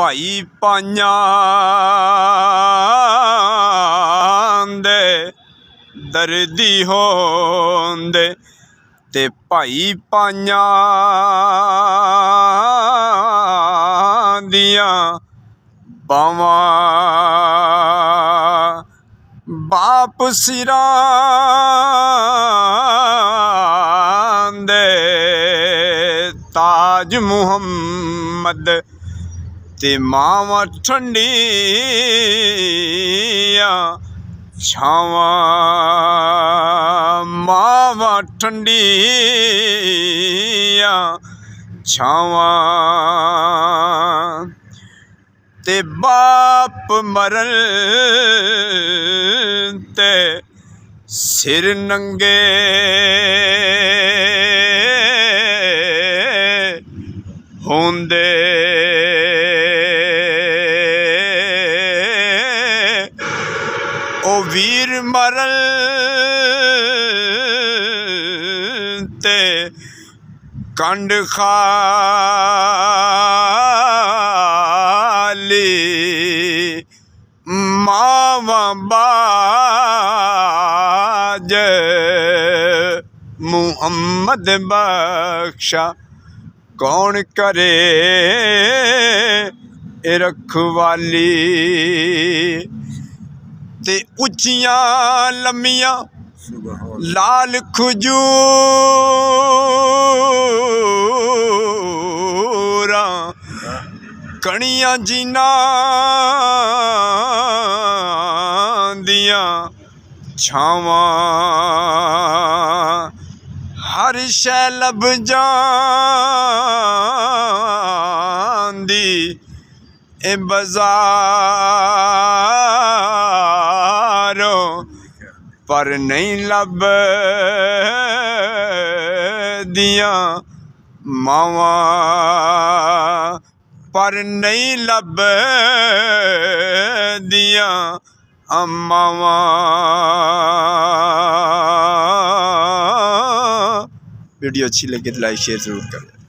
ਭਾਈ ਪਾਈਆਂ ਦੇ ਦਰਦੀ ਹੋਂਦੇ ਤੇ ਭਾਈ ਪਾਈਆਂ ਦੀਆਂ ਬਾਵਾਂ ਬਾਪ ਸਿਰਾਂ ਦੇ ਤਾਜ ਮੁਹੰਮਦ ਤੇ ਮਾਵਾਂ ਠੰਡੀਆਂ ਛਾਵਾਂ ਮਾਵਾਂ ਠੰਡੀਆਂ ਛਾਵਾਂ ਤੇ ਬਾਪ ਮਰਨ ਤੇ ਸਿਰ ਨੰਗੇ ਹੁੰਦੇ ਉਹ ਵੀਰ ਮਰਨ ਤੇ ਕੰਡ ਖਾਲੀ ਮਾਵਾਂ ਬਾਜ ਮੁਹੰਮਦ ਬਖਸ਼ਾ कौन करे रखवाली ते उच्चियां लम्मियां लाल खजूरां कणियां जिन्हां दियां छावां हर शै लभ जांदी ए बाज़ारों पर नहीं लभदियां मावां पर नहीं लभदियां मावां। वीडियो अच्छी लगी तो लाइक शेयर ज़रूर करें।